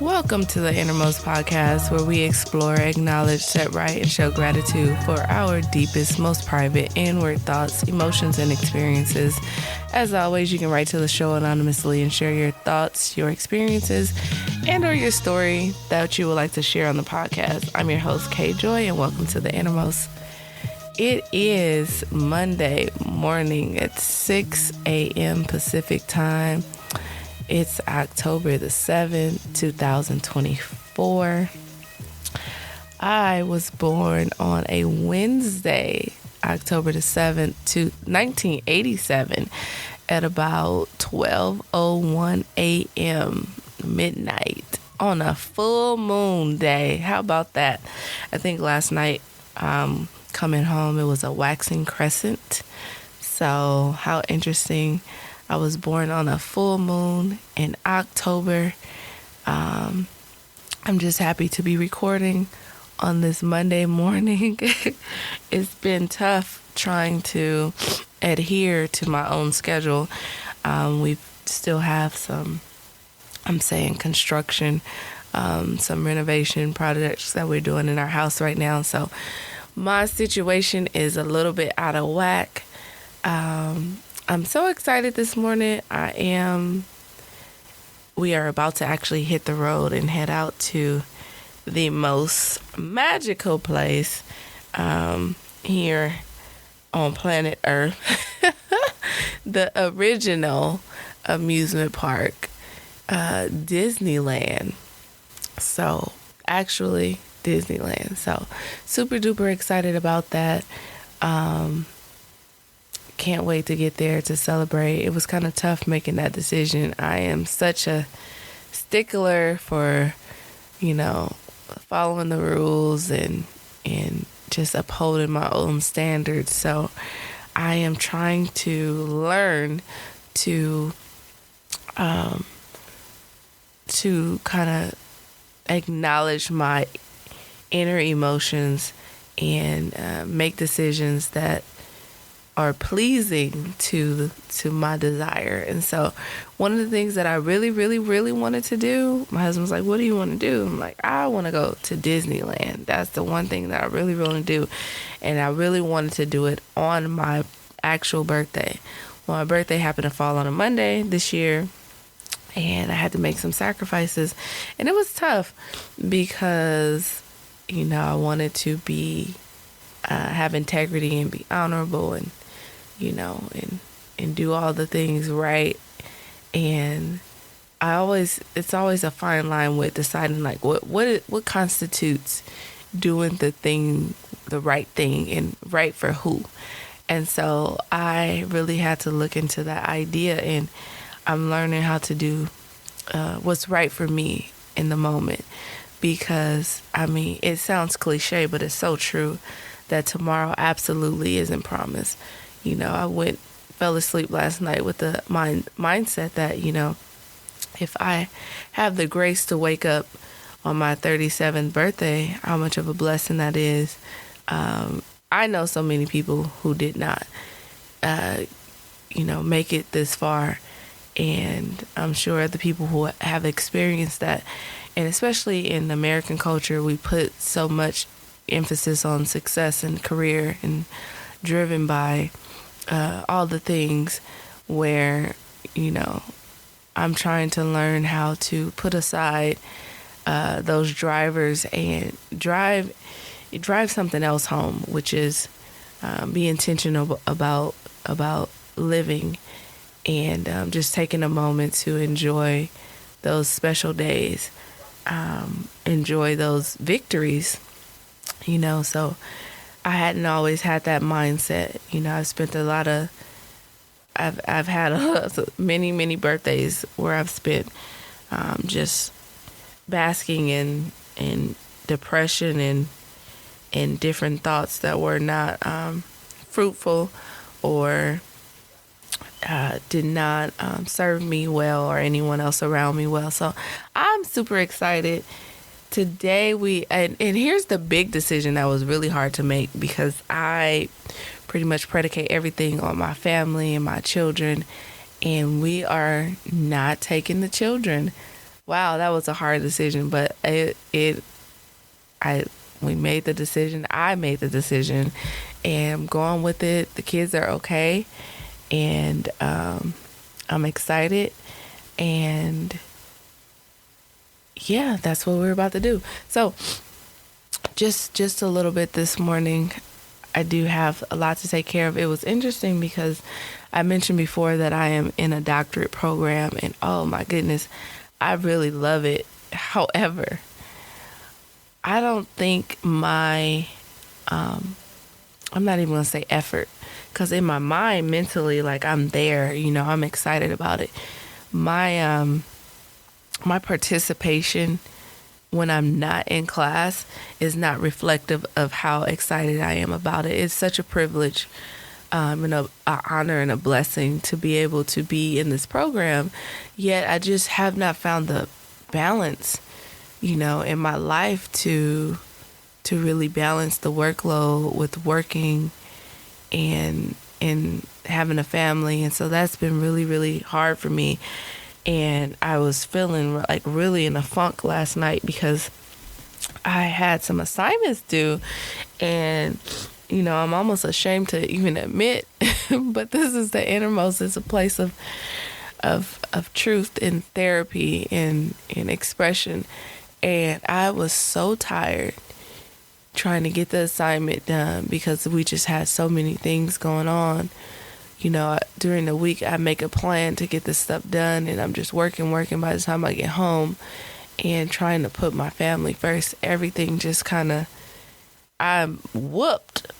Welcome to the Innermost Podcast, where we explore, acknowledge, set right, and show gratitude for our deepest, most private, inward thoughts, emotions, and experiences. As always, you can write to the show anonymously and share your thoughts, your experiences, and or your story that you would like to share on the podcast. I'm your host, Kay Joy, and welcome to the Innermost. It is Monday morning at 6 a.m. Pacific time. It's October the 7th, 2024. I was born on a Wednesday, October the 7th, 1987, at about 12:01 a.m. midnight on a full moon day. How about that? I think last night, coming home, it was a waxing crescent. So how interesting. I was born on a full moon in October. I'm just happy to be recording on this Monday morning. It's been tough trying to adhere to my own schedule. We still have some, construction, some renovation projects that we're doing in our house right now. So my situation is a little bit out of whack. I'm so excited this morning. We are about to actually hit the road and head out to the most magical place here on planet Earth. The original amusement park, Disneyland. So, actually, Disneyland. So, super duper excited about that. Can't wait to get there to celebrate. It was kind of tough making that decision. I am such a stickler for, following the rules and just upholding my own standards. So I am trying to learn to kind of acknowledge my inner emotions and make decisions that are pleasing to my desire. And so one of the things that I really, really, really wanted to do, my husband was like, what do you want to do? I'm like, I want to go to Disneyland. That's the one thing that I really, really do. And I really wanted to do it on my actual birthday. Well, my birthday happened to fall on a Monday this year, and I had to make some sacrifices. And it was tough because, I wanted to be, have integrity and be honorable and, and do all the things right. And it's always a fine line with deciding like what constitutes doing the right thing and right for who. And so I really had to look into that idea, and I'm learning how to do what's right for me in the moment, because it sounds cliche, but it's so true that tomorrow absolutely isn't promised. I fell asleep last night with the mindset that, if I have the grace to wake up on my 37th birthday, how much of a blessing that is. I know so many people who did not, make it this far. And I'm sure the people who have experienced that, and especially in American culture, we put so much emphasis on success and career and driven by all the things where, I'm trying to learn how to put aside those drivers and drive something else home, which is be intentional about living and just taking a moment to enjoy those special days, enjoy those victories. So I hadn't always had that mindset. I've had many birthdays where I've spent just basking in depression and different thoughts that were not fruitful or did not serve me well or anyone else around me well. So I'm super excited. Today and here's the big decision that was really hard to make, because I pretty much predicate everything on my family and my children, and we are not taking the children wow, that was a hard decision, but we made the decision. I made the decision, and I'm going with it. The kids are okay, and I'm excited, and yeah, that's what we're about to do. So, just a little bit this morning. I do have a lot to take care of. It was interesting because I mentioned before that I am in a doctorate program, and oh my goodness, I really love it. However, I don't think I'm not even going to say effort, because in my mind, mentally, like, I'm there, I'm excited about it. My participation when I'm not in class is not reflective of how excited I am about it. It's such a privilege and an honor and a blessing to be able to be in this program. Yet I just have not found the balance, in my life to really balance the workload with working and having a family. And so that's been really, really hard for me. And I was feeling like really in a funk last night because I had some assignments due, and I'm almost ashamed to even admit, but this is the Innermost. It's a place of truth and therapy and expression. And I was so tired trying to get the assignment done because we just had so many things going on. During the week, I make a plan to get this stuff done, and I'm just working by the time I get home and trying to put my family first. Everything just I'm whooped,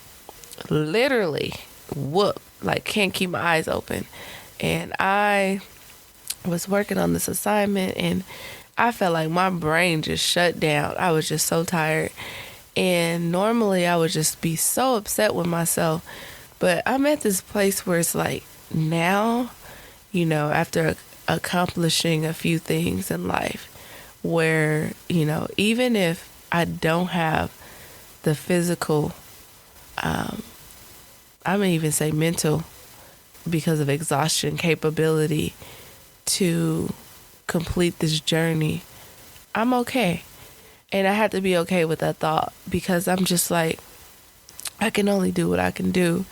literally whooped, like can't keep my eyes open. And I was working on this assignment, and I felt like my brain just shut down. I was just so tired. And normally I would just be so upset with myself. But I'm at this place where it's like now, after accomplishing a few things in life, where, even if I don't have the physical, I'm going to even say mental, because of exhaustion, capability to complete this journey, I'm okay. And I have to be okay with that thought, because I'm just like, I can only do what I can do.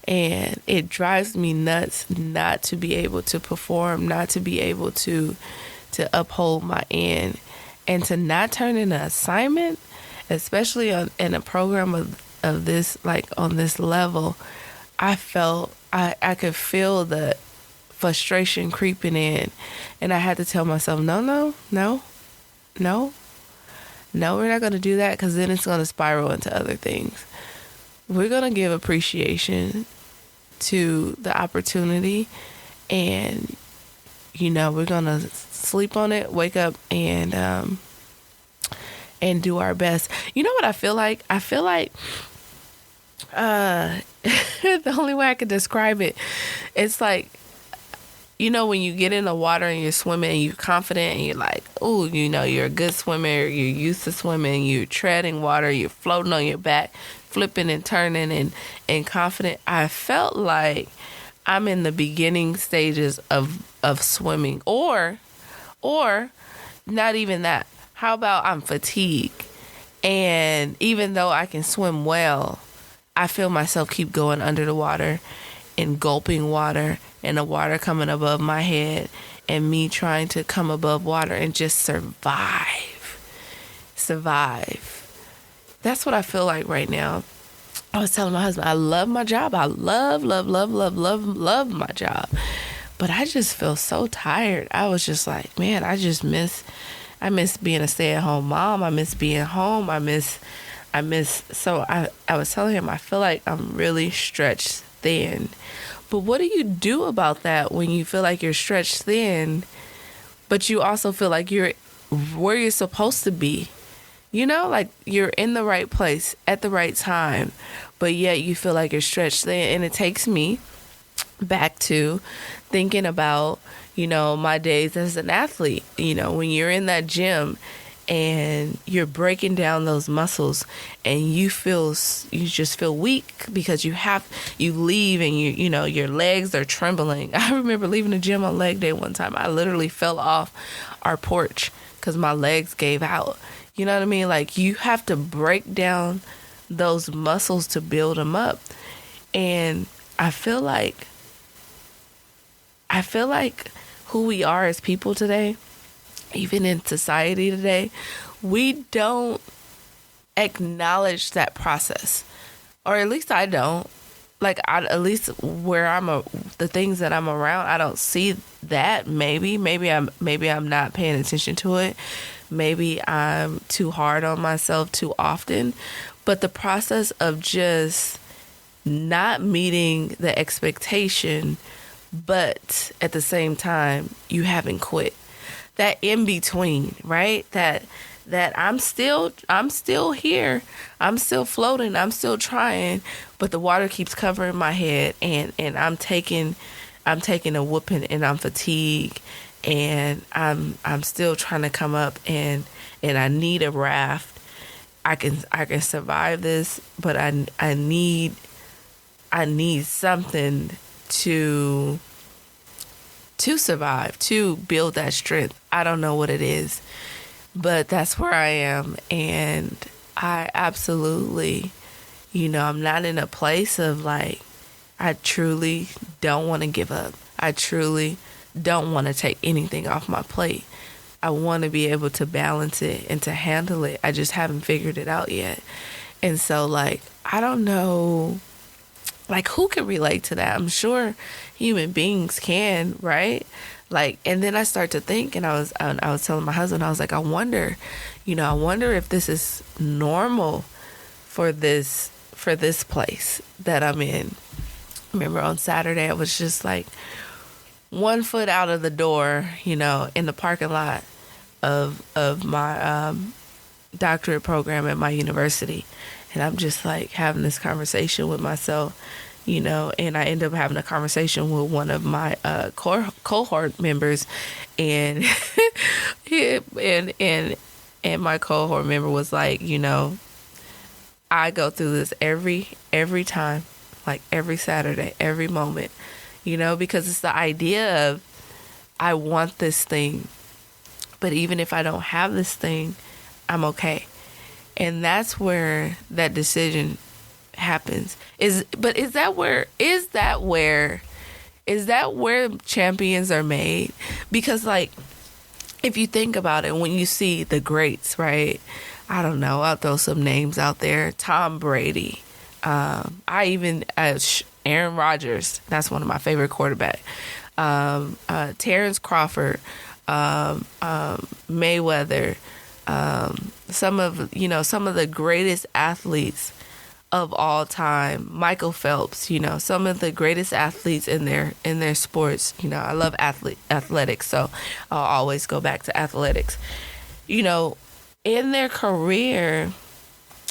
And it drives me nuts not to be able to perform, not to be able to uphold my end, and to not turn in an assignment, especially in a program of this, like on this level. I felt I could feel the frustration creeping in, and I had to tell myself, no, we're not going to do that, because then it's going to spiral into other things. We're going to give appreciation to the opportunity, and, we're going to sleep on it, wake up, and do our best. You know what I feel like? I feel like the only way I could describe it, it's like, when you get in the water and you're swimming and you're confident and you're like, oh, you're a good swimmer, you're used to swimming, you're treading water, you're floating on your back, flipping and turning and confident. I felt like I'm in the beginning stages of swimming, or not even that. How about I'm fatigued, and even though I can swim well, I feel myself keep going under the water and gulping water, and the water coming above my head, and me trying to come above water and just survive. That's what I feel like right now. I was telling my husband, I love my job. I love my job. But I just feel so tired. I was just like, man, I miss being a stay-at-home mom. I miss being home. So I was telling him, I feel like I'm really stretched thin. But what do you do about that when you feel like you're stretched thin, but you also feel like you're where you're supposed to be? Like you're in the right place at the right time, but yet you feel like you're stretched thin. And it takes me back to thinking about, my days as an athlete. When you're in that gym and you're breaking down those muscles, and you just feel weak because you leave and your legs are trembling. I remember leaving the gym on leg day one time. I literally fell off our porch because my legs gave out. You know what I mean? Like, you have to break down those muscles to build them up. And I feel like who we are as people today, even in society today, we don't acknowledge that process, or at least I don't. Like, at least where the things that I'm around, I don't see that. Maybe I'm not paying attention to it. Maybe I'm too hard on myself too often. But the process of just not meeting the expectation, but at the same time, you haven't quit. That in between, right? That I'm still here. I'm still floating. I'm still trying, but the water keeps covering my head, and I'm taking a whooping, and I'm fatigued, and I'm still trying to come up, and I need a raft. I can survive this, but I need something to survive, to build that strength. I don't know what it is, but that's where I am. And I absolutely, I'm not in a place of like, I truly don't want to give up. I truly don't want to take anything off my plate. I want to be able to balance it and to handle it. I just haven't figured it out yet. And so, like, I don't know, like, who can relate to that? I'm sure human beings can, right? Like, and then I start to think, and I was telling my husband, I was like, I wonder if this is normal for this place that I'm in. Remember on Saturday, I was just like 1 foot out of the door, in the parking lot of my doctorate program at my university. And I'm just like having this conversation with myself, and I end up having a conversation with one of my cohort members, and and my cohort member was like, I go through this every time, like every Saturday, every moment, because it's the idea of, I want this thing, but even if I don't have this thing, I'm okay. And that's where that decision happens. Is that where champions are made? Because, like, if you think about it, when you see the greats, right? I don't know, I'll throw some names out there. Tom Brady. Aaron Rodgers. That's one of my favorite quarterbacks. Terrence Crawford. Mayweather. Some of the greatest athletes of all time. Michael Phelps, some of the greatest athletes in their sports. I love athletics, so I'll always go back to athletics. In their career,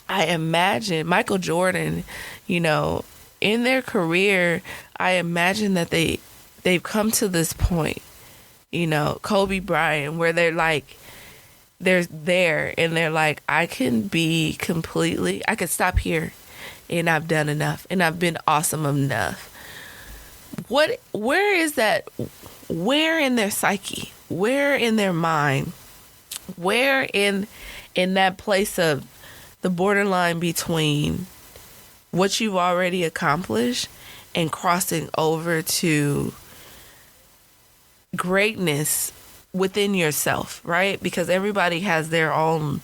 I imagine Michael Jordan, in their career, I imagine that they've come to this point, Kobe Bryant, where they're like, they're there and they're like, I could stop here and I've done enough and I've been awesome enough. Where is that? Where in their psyche? Where in their mind? Where in that place of the borderline between what you've already accomplished and crossing over to greatness within yourself, right? Because everybody has their own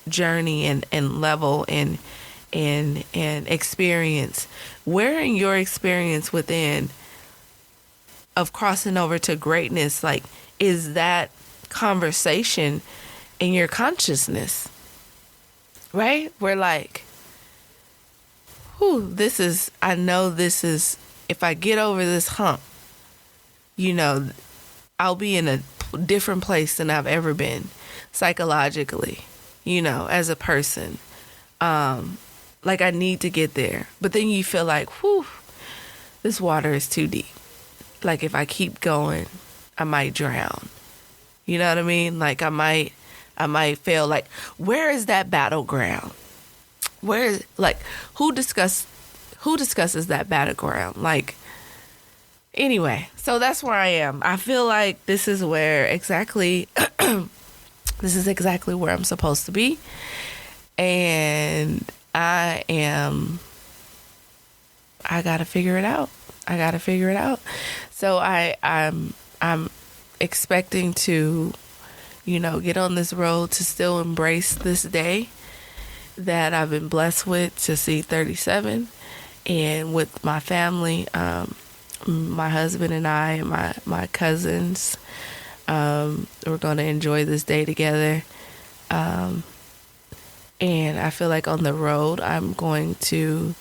journey and level and experience. Where in your experience within of crossing over to greatness, like, is that conversation in your consciousness, right? We're like, I know this is, if I get over this hump, I'll be in a different place than I've ever been psychologically, as a person. Like, I need to get there. But then you feel like, this water is too deep. Like, if I keep going, I might drown. You know what I mean? Like I might feel like, where is that battleground? Where is, like, who discusses that battleground? Like, anyway, so that's where I am. I feel like this is where exactly this is exactly where I'm supposed to be. And I gotta figure it out. So I'm expecting to, get on this road to still embrace this day that I've been blessed with, to see 37, and with my family, my husband and I and my cousins, we're going to enjoy this day together. And I feel like on the road, I'm going to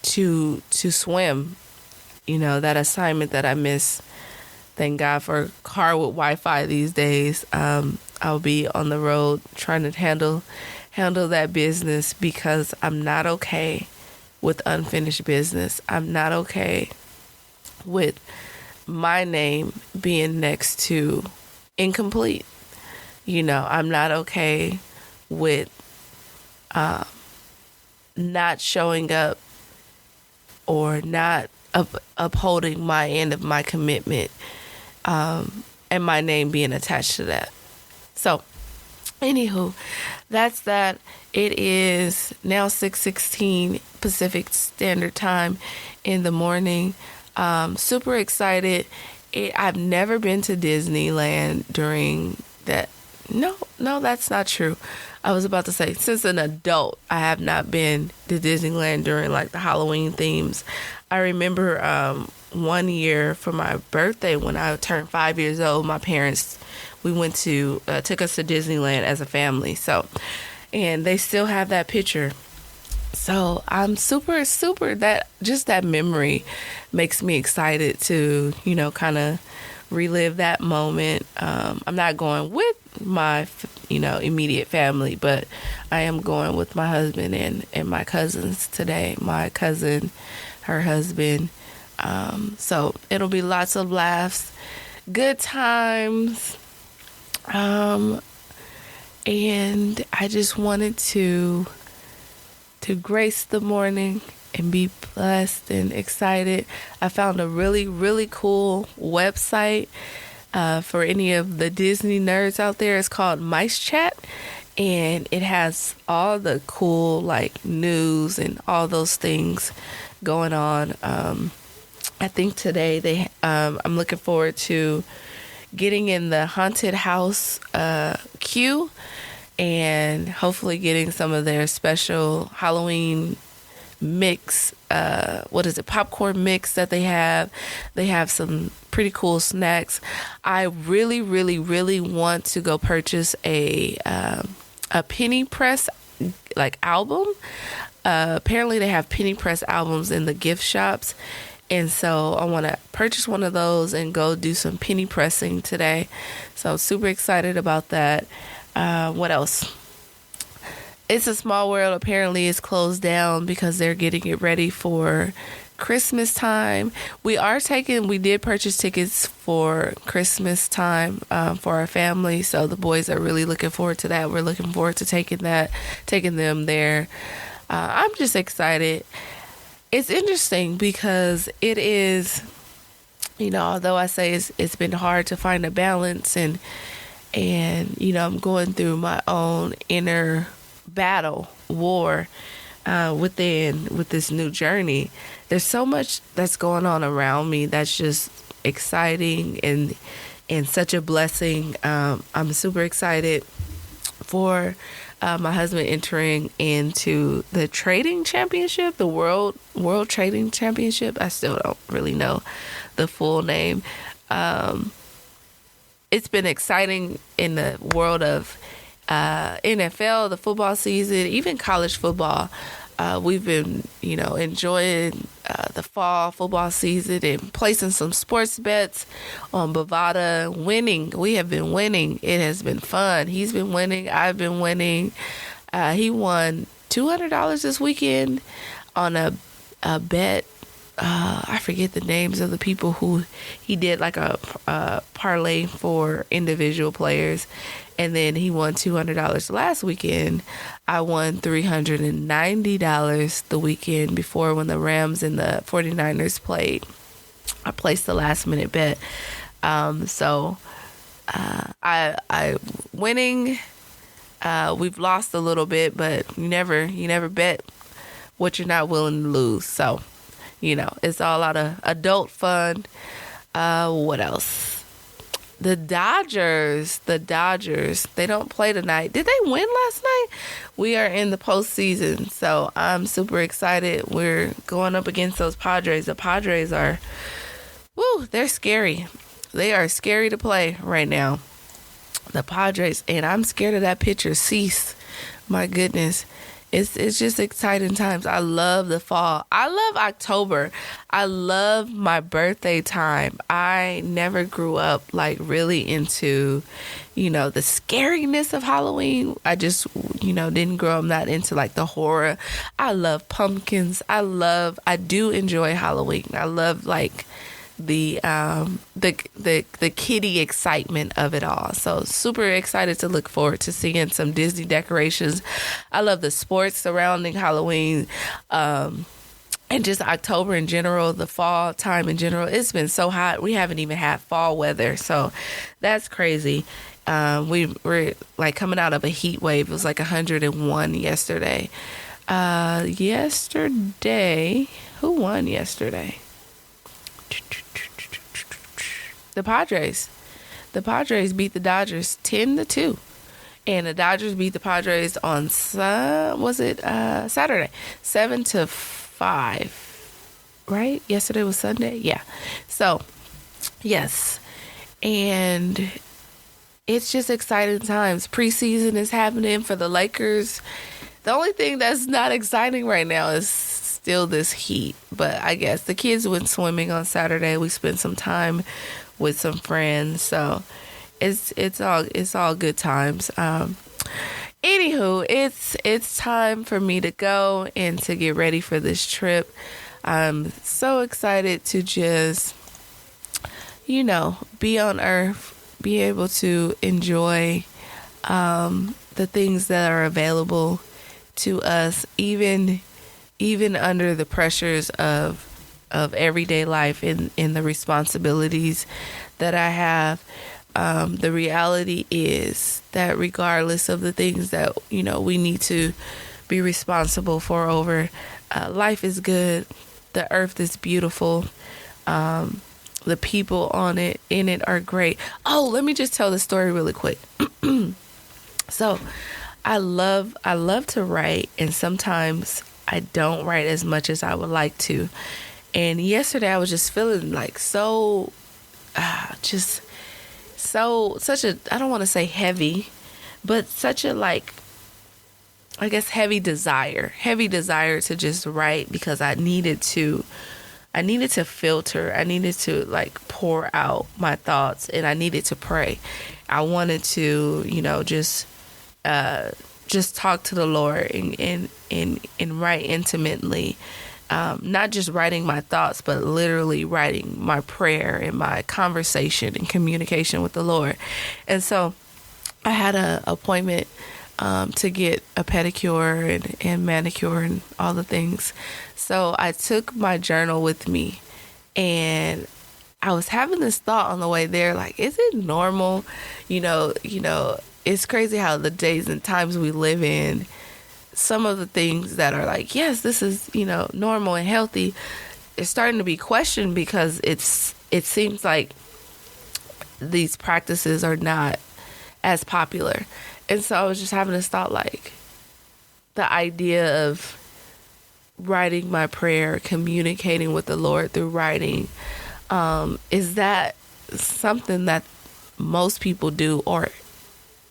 swim, that assignment that I miss. Thank God for a car with Wi-Fi these days. I'll be on the road trying to handle that business, because I'm not okay with unfinished business. I'm not okay with my name being next to incomplete. I'm not okay with not showing up or not upholding my end of my commitment, and my name being attached to that. So, anywho, that's that. It is now 6:16 Pacific Standard Time in the morning. Super excited. I've never been to Disneyland during that. No, that's not true. I was about to say, since an adult, I have not been to Disneyland during like the Halloween themes. I remember one year for my birthday, when I turned 5 years old, my parents, we went to, took us to Disneyland as a family. So, and they still have that picture. So I'm super, that memory makes me excited to, kind of relive that moment. I'm not going with my, immediate family, but I am going with my husband and my cousins today. My cousin, her husband. So it'll be lots of laughs, good times. And I just wanted to grace the morning and be blessed and excited. I found a really, really cool website for any of the Disney nerds out there. It's called Mice Chat, and it has all the cool like news and all those things going on. I think today I'm looking forward to getting in the haunted house queue, and hopefully getting some of their special Halloween mix, popcorn mix that they have. They have some pretty cool snacks. I really, really, really want to go purchase a penny press like album. Apparently they have penny press albums in the gift shops, and so I want to purchase one of those and go do some penny pressing today. So I'm super excited about that. What else? It's a Small World apparently is closed down because they're getting it ready for Christmas time. We did purchase tickets for Christmas time for our family, so the boys are really looking forward to that. We're looking forward to taking them there. I'm just excited. It's interesting because it is, although I say it's been hard to find a balance, and I'm going through my own inner battle, war with this new journey. There's so much that's going on around me that's just exciting and such a blessing. I'm super excited for my husband entering into the trading championship, the world trading championship. I still don't really know the full name. It's been exciting in the world of NFL, the football season, even college football. We've been, enjoying the fall football season and placing some sports bets on Bovada, winning. We have been winning. It has been fun. He's been winning. I've been winning. He won $200 this weekend on a bet I forget the names of the people who he did like a parlay for individual players, and then he won $200 last weekend. I won $390 the weekend before when the Rams and the 49ers played. I placed the last minute bet. I winning. We've lost a little bit, but you never bet what you're not willing to lose. So, it's all out of adult fun. What else? The Dodgers, they don't play tonight. Did they win last night? We are in the postseason, so I'm super excited. We're going up against those Padres. The Padres are, they're scary. They are scary to play right now. The Padres, and I'm scared of that pitcher, Cease. My goodness. It's just exciting times. I love the fall. I love October. I love my birthday time. I never grew up like really into, the scariness of Halloween. I just, didn't grow up that into like the horror. I love pumpkins. I do enjoy Halloween. I love like the kiddie excitement of it all. So super excited to look forward to seeing some Disney decorations. I love the sports surrounding Halloween, and just October in general, the fall time in general. It's been so hot. We haven't even had fall weather, so that's crazy. We're like coming out of a heat wave. It was like 101 yesterday. Who won yesterday? The Padres. The Padres beat the Dodgers 10-2. And the Dodgers beat the Padres on Saturday, 7-5. Right? Yesterday was Sunday? Yeah. So, yes. And it's just exciting times. Preseason is happening for the Lakers. The only thing that's not exciting right now is still this heat. But I guess the kids went swimming on Saturday. We spent some time with some friends, so it's all good times. Anywho, it's time for me to go and to get ready for this trip. I'm so excited to just be on earth, be able to enjoy the things that are available to us, even under the pressures of everyday life and the responsibilities that I have. The reality is that regardless of the things that, we need to be responsible for over, life is good. The earth is beautiful. The people in it are great. Oh, let me just tell the story really quick. So I love to write, and sometimes I don't write as much as I would like to. And yesterday I was just feeling like such a, I don't want to say heavy, but such a heavy desire to just write, because I needed to filter. I needed to pour out my thoughts, and I needed to pray. I wanted to, just talk to the Lord and write intimately. Not just writing my thoughts, but literally writing my prayer and my conversation and communication with the Lord. And so I had an appointment to get a pedicure and manicure and all the things. So I took my journal with me, and I was having this thought on the way there, like, is it normal? It's crazy how the days and times we live in, some of the things that are like, yes, this is, normal and healthy, it's starting to be questioned, because it seems like these practices are not as popular. And so I was just having this thought, like, the idea of writing my prayer, communicating with the Lord through writing, is that something that most people do, or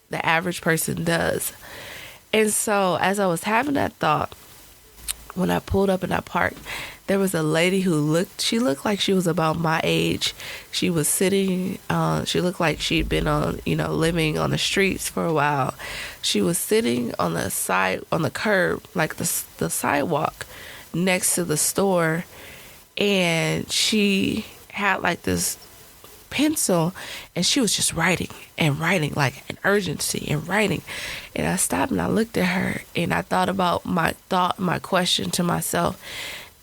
the average person does? And so as I was having that thought, when I pulled up in that park, there was a lady who looked like she was about my age. She was sitting, she looked like she'd been living on the streets for a while. She was sitting on the curb, like the sidewalk next to the store. and she had like this pencil, and she was just writing and writing, like an urgency and writing. And I stopped and I looked at her, and I thought about my question to myself,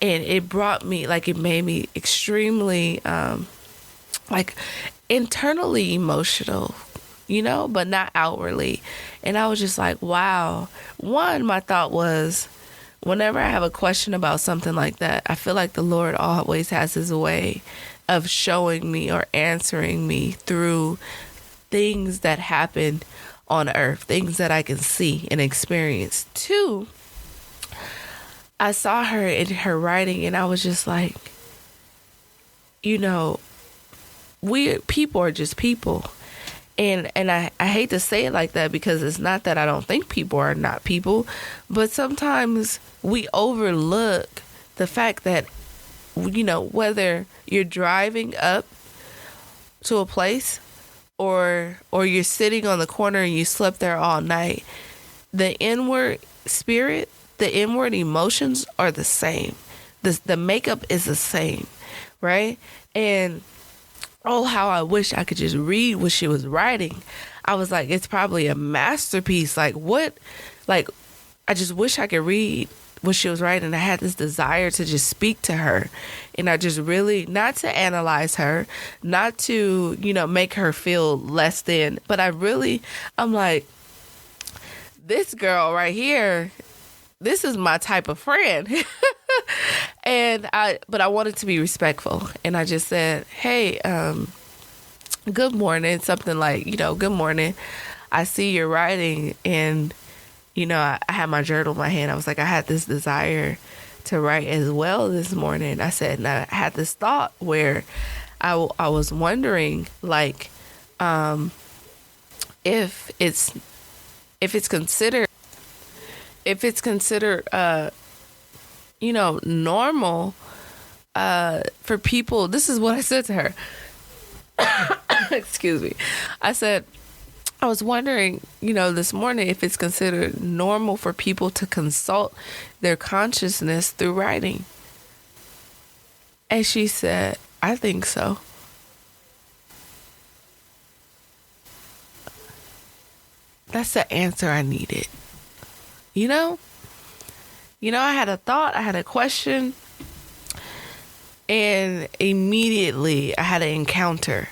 and it brought me, like, it made me extremely like internally emotional, but not outwardly. And I was just like, wow. One, my thought was, whenever I have a question about something like that, I feel like the Lord always has his way of showing me or answering me through things that happen on earth, things that I can see and experience. Two, I saw her in her writing, and I was just like, people are just people. And I hate to say it like that, because it's not that I don't think people are not people, but sometimes we overlook the fact that, whether you're driving up to a place or you're sitting on the corner and you slept there all night, the inward spirit, the inward emotions are the same. The makeup is the same, right? And oh, how I wish I could just read what she was writing. I was like, it's probably a masterpiece. Like, what? Like, I just wish I could read what she was writing. I had this desire to just speak to her. And I just really, not to analyze her, not to, make her feel less than, but I'm like, this girl right here, this is my type of friend. But I wanted to be respectful. And I just said, hey, good morning. Something like, good morning. I see you're writing. And, I had my journal in my hand. I was like, I had this desire to write as well this morning. I said, and I had this thought where I was wondering, like, if it's considered, normal for people. This is what I said to her. Excuse me. I was wondering, this morning, if it's considered normal for people to consult their consciousness through writing. And she said, I think so. That's the answer I needed. I had a thought, I had a question, and immediately I had an encounter.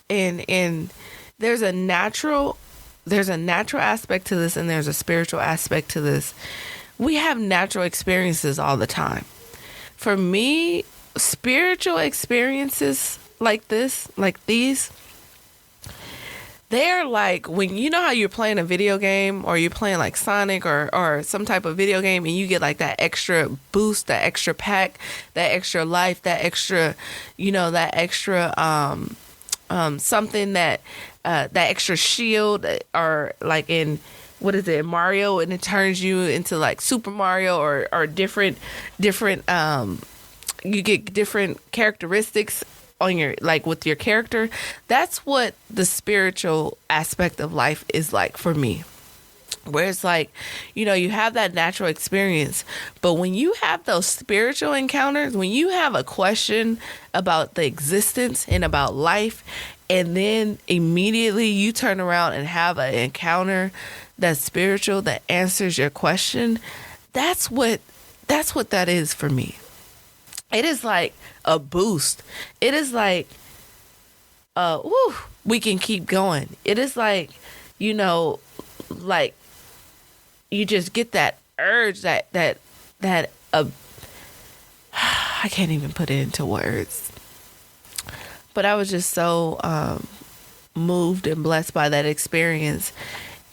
And there's a natural aspect to this, and there's a spiritual aspect to this. We have natural experiences all the time. For me, spiritual experiences like these, they're like when how you're playing a video game, or you're playing like Sonic or some type of video game, and you get like that extra boost, that extra pack, that extra life, that extra, something that extra shield, or like in, what is it, Mario, and it turns you into like Super Mario, or different you get different characteristics on your, like, with your character. That's what the spiritual aspect of life is like for me. Where it's like, you have that natural experience, but when you have those spiritual encounters, when you have a question about the existence and about life, and then immediately you turn around and have an encounter that's spiritual, that answers your question, that's what that is for me. It is like a boost. It is like, we can keep going. It is like, like you just get that urge, that I can't even put it into words. But I was just so moved and blessed by that experience.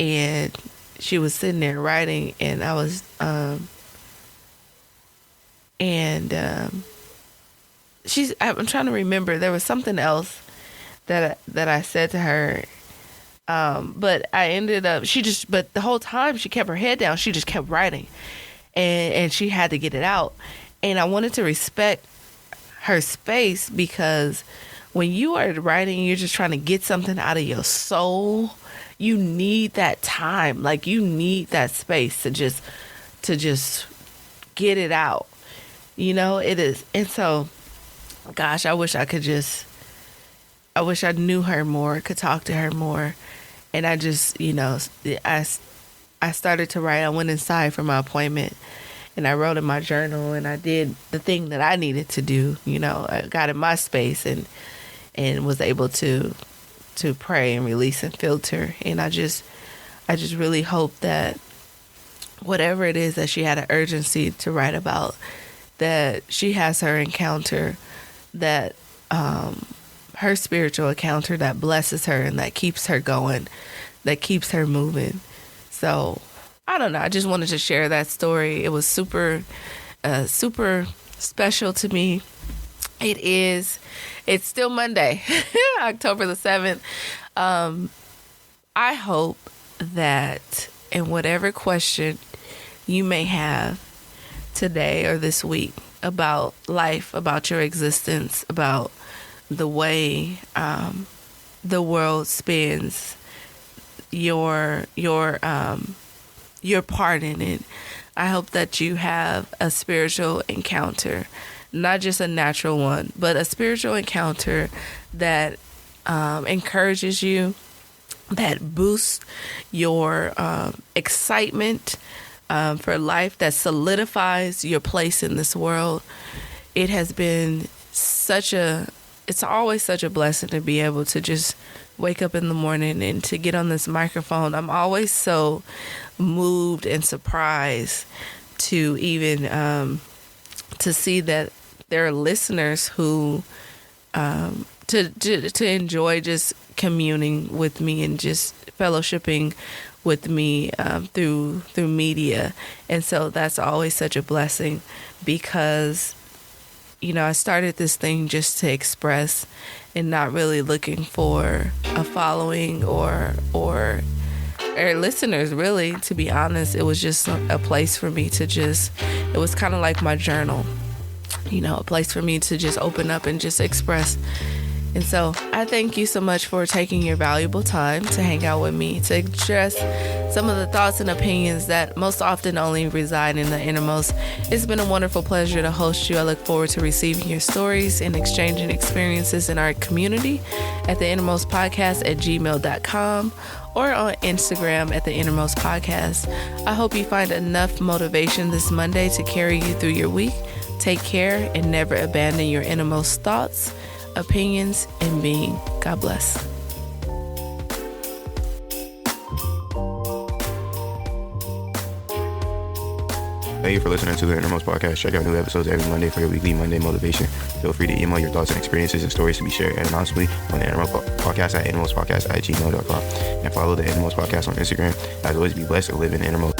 And she was sitting there writing, and I was, I'm trying to remember. There was something else that I said to her. But I ended up, but the whole time she kept her head down. She just kept writing, and she had to get it out. And I wanted to respect her space, because when you are writing, you're just trying to get something out of your soul. You need that time. Like, you need that space to just get it out. It is. And so, gosh, I wish I knew her more, could talk to her more. And I just, I started to write. I went inside for my appointment and I wrote in my journal and I did the thing that I needed to do. I got in my space and was able to pray and release and filter. And I just really hope that whatever it is that she had an urgency to write about, that she has her encounter, that her spiritual encounter that blesses her and that keeps her going, that keeps her moving. So I don't know. I just wanted to share that story. It was super special to me. It's still Monday, October the 7th. I hope that in whatever question you may have today or this week about life, about your existence, about the way the world spins, your part in it, I hope that you have a spiritual encounter, not just a natural one, but a spiritual encounter that encourages you, that boosts your excitement for life, that solidifies your place in this world. It has been it's always such a blessing to be able to just wake up in the morning and to get on this microphone. I'm always so moved and surprised to even to see that there are listeners who to enjoy just communing with me and just fellowshipping with me through media. And so that's always such a blessing because I started this thing just to express and not really looking for a following or listeners, really, to be honest. It was just a place for me to it was kind of like my journal, a place for me to just open up and just express. And so I thank you so much for taking your valuable time to hang out with me, to address some of the thoughts and opinions that most often only reside in the innermost. It's been a wonderful pleasure to host you. I look forward to receiving your stories and exchanging experiences in our community at the Innermost Podcast at gmail.com or on Instagram at the Innermost Podcast. I hope you find enough motivation this Monday to carry you through your week. Take care and never abandon your innermost thoughts, opinions, and being. God bless. Thank you for listening to the Innermost Podcast. Check out new episodes every Monday for your weekly Monday motivation. Feel free to email your thoughts and experiences and stories to be shared anonymously on the Innermost Podcast at innermostpodcast@gmail.com and follow the Innermost Podcast on Instagram. As always, be blessed and live in the innermost.